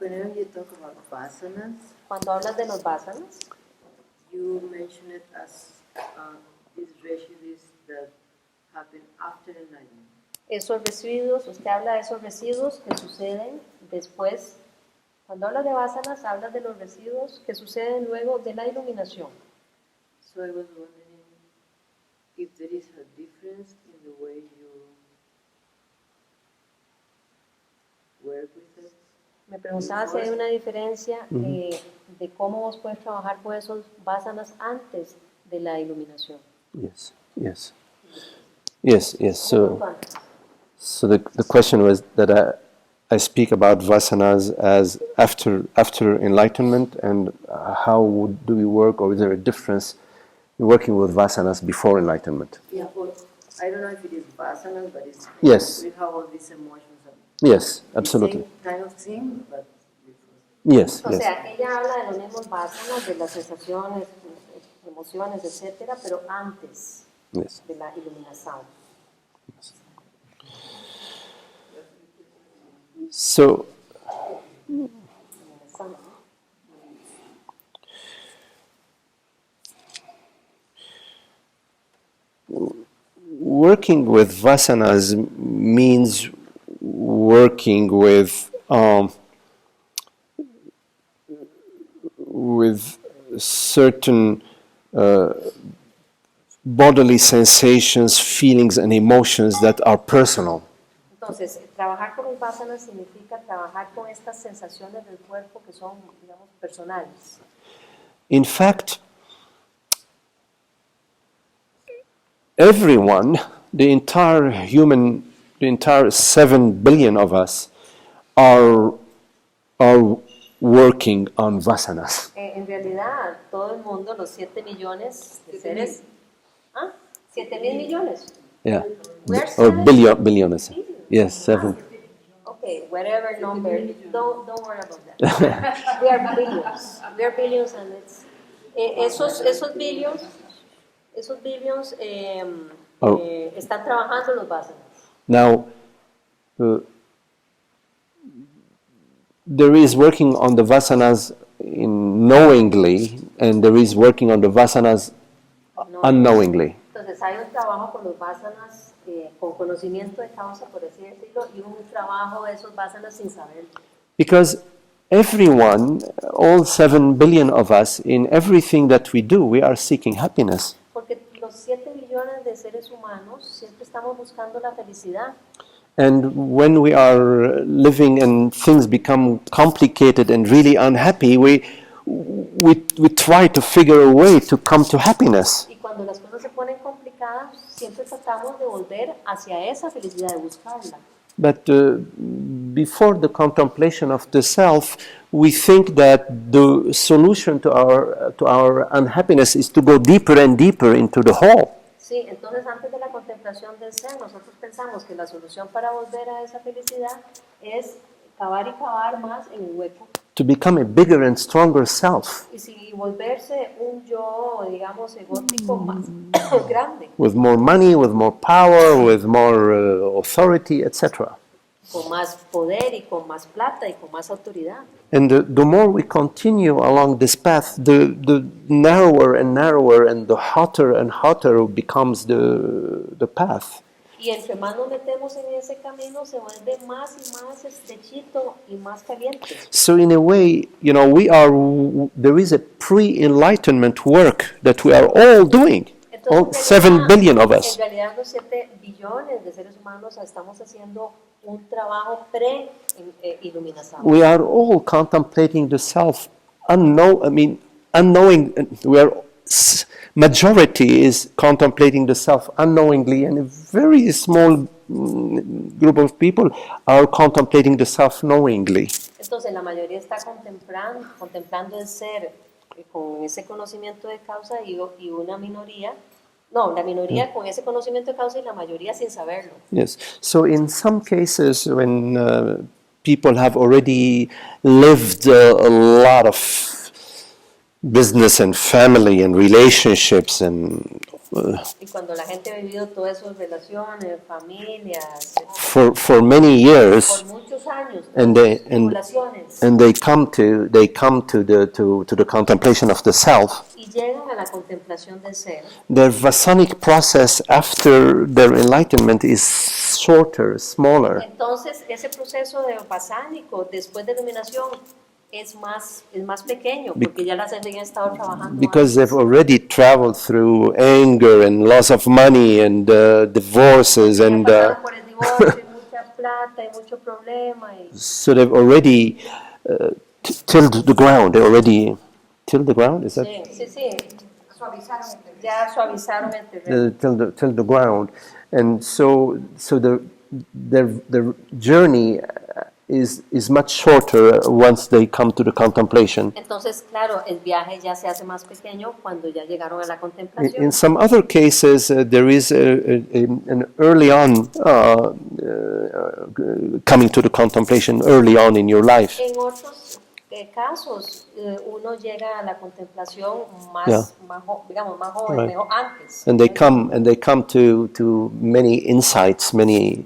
Whenever you talk about vasanas, Cuando hablas de los vasanas, you mention it as these residues that happen after enlightenment. esos residuos, usted habla de esos residuos que suceden después. Cuando hablas de vasanas, hablas de los residuos que suceden luego de la iluminación. So I was wondering if there is a difference in the way you work with it. Me preguntaba si hay una diferencia de cómo vos puedes trabajar con esos vasanas antes de la iluminación. Yes, yes. Yes, yes. So the question was that I speak about vasanas as after enlightenment, and how do we work, or is there a difference in working with vasanas before enlightenment? Yeah, well, I don't know if it is vasanas, but it's Yes. we have all these emotions. Yes, absolutely. Same kind of thing, but Yes, O yes. sea, ella habla de los mismos vasanas, de las sensaciones, emociones, etcétera, pero antes Yes. de la iluminación. So, working with vasanas means working with certain bodily sensations, feelings, and emotions that are personal. Entonces, trabajar con los vasanas significa trabajar con estas sensaciones del cuerpo que son, digamos, personales. In fact, everyone, the entire 7 billion of us, are working on vasanas. En realidad, todo el mundo, los 7 millones de seres, 7,000 millones. Yeah. We're Or 7 billions. Yes, 7. Okay, whatever number, don't worry about that. We are billions, and it's esos billions están trabajando los vasanas. Now, there is working on the vasanas knowingly, and there is working on the vasanas unknowingly. Entonces hay un trabajo con los vasanas con conocimiento de causa, por así decirlo, y un trabajo de esos vasanas sin saberlo. Because everyone, all 7 billion of us, in everything that we do, we are seeking happiness. Porque los 7 billones de seres humanos siempre estamos buscando la felicidad. And when we are living and things become complicated and really unhappy, we try to figure a way to come to happiness. Y cuando las cosas se ponen complicadas, siempre tratamos de volver hacia esa felicidad, de buscarla. But before the contemplation of the self, we think that the solution to our unhappiness is to go deeper and deeper into the hole. Sí, entonces antes de la contemplación del ser, nosotros pensamos que la solución para volver a esa felicidad es cavar y cavar más en el hueco. To become a bigger and stronger self. Y volverse un yo, digamos, egótico más grande. With more money, with more power, with more authority, etc. Con más poder y con más plata y con más autoridad. And the more we continue along this path, the narrower and narrower and the hotter and hotter becomes the path. Y entre más nos metemos en ese camino, se vuelve más y más estrechito y más caliente. So in a way, there is a pre-enlightenment work that we are all doing. All 7 billion of us. En realidad, los 7 billones de seres humanos estamos haciendo un trabajo pre-iluminación. We are all contemplating the self, unknowing. Majority is contemplating the self unknowingly, and a very small group of people are contemplating the self knowingly. Entonces, la mayoría está contemplando el ser con ese conocimiento de causa y una minoría. No, la minoría con ese conocimiento de causa y la mayoría sin saberlo. Yes. So in some cases, when people have already lived a lot of business and family and relationships and Y cuando la gente ha vivido todas esas relaciones, familias, for many years, por muchos años, and tribulaciones, they come to the contemplation of the self, y llegan a la contemplación del ser, their Vasanic process after their enlightenment is shorter, smaller, entonces ese proceso de vasánico después de iluminación es más pequeño, porque ya las habían estado trabajando because they've antes. already traveled through anger and loss of money and divorces, Ya and pasaron por el divorcio, y mucha plata, y mucho problema. Y so they've already tilled the ground. They already tilled the ground. Is that sí. Ya suavizaron el terreno. till the ground, and so their journey is much shorter once they come to the contemplation. Entonces, claro, el viaje ya se hace más pequeño cuando ya llegaron a la In contemplación. some other cases, there is an early on coming to the contemplation early on in your life. En otros casos, uno llega a la contemplación Yeah. digamos, más joven, Right. mejor antes. And they come to many insights, many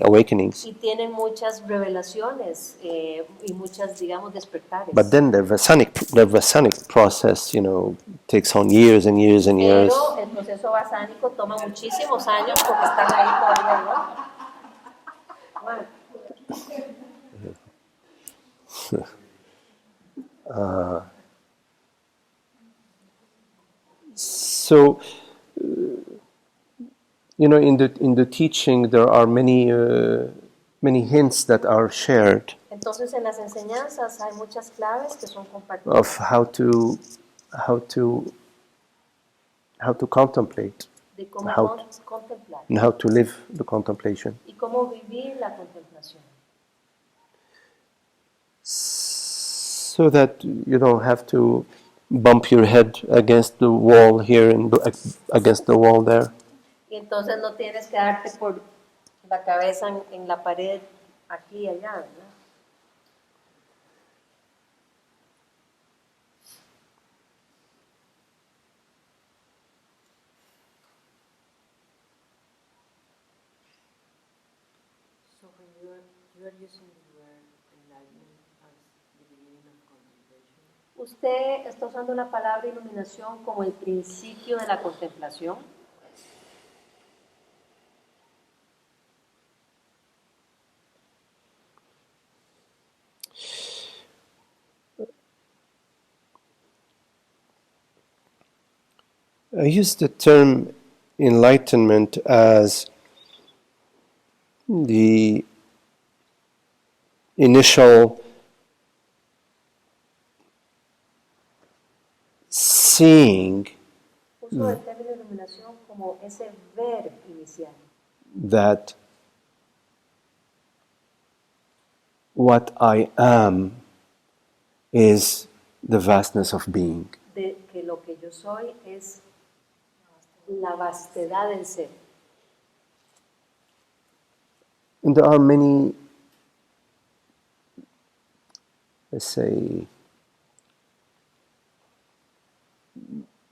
awakenings. Y tienen muchas revelaciones y muchas, digamos, despertares. But then their Vasanic process, takes on years and years and years. Pero el proceso vasánico toma muchísimos años porque están ahí todavía, ¿no? Bueno. So, in the teaching, there are many hints that are shared Entonces en las enseñanzas hay muchas claves que son compartidas of how to contemplate de cómo how- contemplar and how to live the contemplation, y cómo vivir la contemplación. so that you don't have to bump your head against the wall here and against the wall there. Y entonces no tienes que darte por la cabeza en la pared aquí y allá, ¿verdad? So when you are using the word enlightenment as the beginning of contemplation, Usted está usando la palabra iluminación como el principio de la contemplación. I use the term enlightenment as the initial seeing Uso el término iluminación como ese ver inicial, that what I am is the vastness of being. de que lo que yo soy es la vastedad del ser. And there are many, let's say,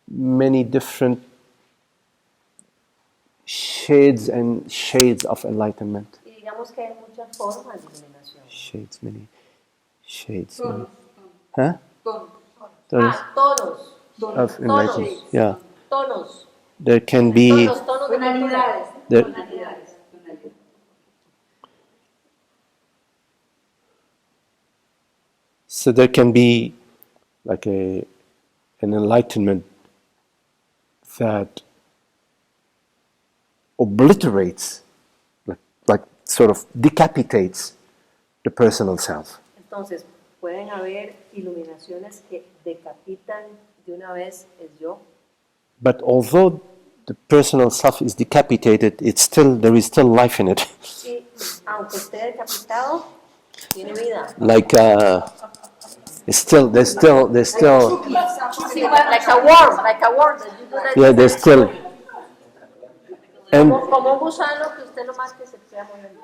many different shades of enlightenment. Y digamos que hay muchas formas de iluminación. Many shades. Tonos. Huh? Tonos. Tonos. Of enlightenment. Yeah. Tonos. There can be. Tonos de Tonalidades. There- Tonalidades. So there can be like an enlightenment that obliterates, like sort of decapitates the personal self. Entonces, pueden haber iluminaciones que decapitan de una vez el yo, But although the personal self is decapitated, there is still life in it. y aunque esté decapitado, tiene vida. Like there's still Like a worm, that you do that. yeah, there's still. And Como un gusano que usted lo más que se queda moviendo.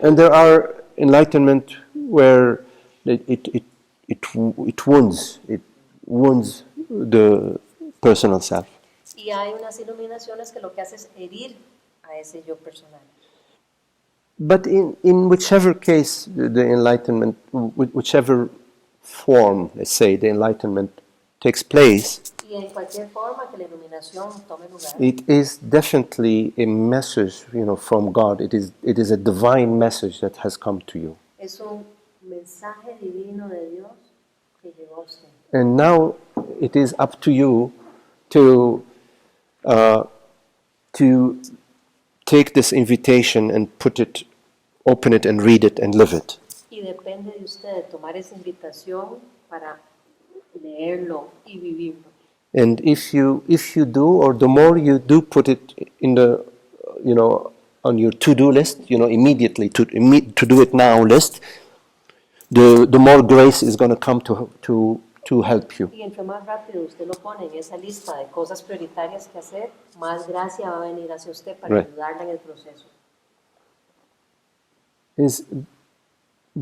and there are enlightenment where it wounds the personal self. Y hay unas iluminaciones que lo que hace es herir a ese yo personal. But in whichever case the enlightenment, whichever form, let's say, the enlightenment takes place, Y en cualquier forma que la iluminación tome lugar, it is definitely a message, from God. It is a divine message that has come to you. es un mensaje divino de Dios que llegó a usted. And now it is up to you to take this invitation and open it and read it and live it. Y depende de usted tomar esa invitación para leerlo y vivirlo. And if you do, or the more you do put it in the, on your to-do list, immediately to do it now list, the more grace is going to come to help you. Y entre más rápido usted lo pone en esa lista de cosas prioritarias que hacer, más gracia va a venir hacia usted para Right. ayudarla en el proceso.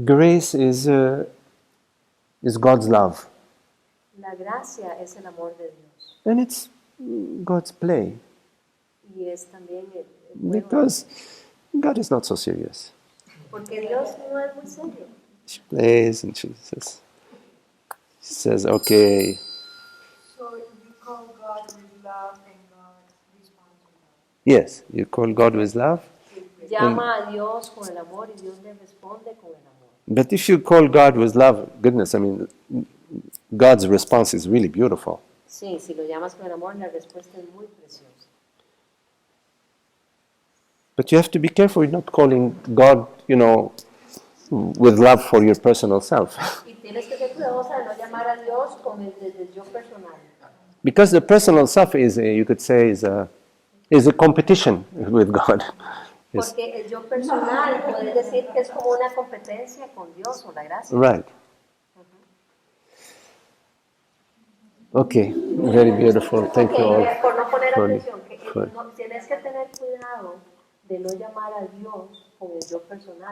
Grace is God's love, La gracia es el amor de Dios and it's God's play, y es también el juego. because God is not so serious. Porque Dios no es muy serio. She plays and she says, okay. So you call God with love and God responds with love. Yes, you call God with love. Llama a Dios con el amor y Dios le responde con el amor. But if you call God with love, goodness, I mean, God's response is really beautiful. Sí, si lo llamas con el amor, la respuesta es muy preciosa. But you have to be careful you're not calling God, with love for your personal self. Y tienes que ser cuidadosa de no llamar a Dios desde el yo personal. Because the personal self is, you could say, is a competition with God. Yes. Porque el yo personal, puedes decir que es como una competencia con Dios o la gracia. Right. Okay, very beautiful. Thank you all. Por no poner for- atención, que for- tienes que tener cuidado de no llamar a Dios con el yo personal.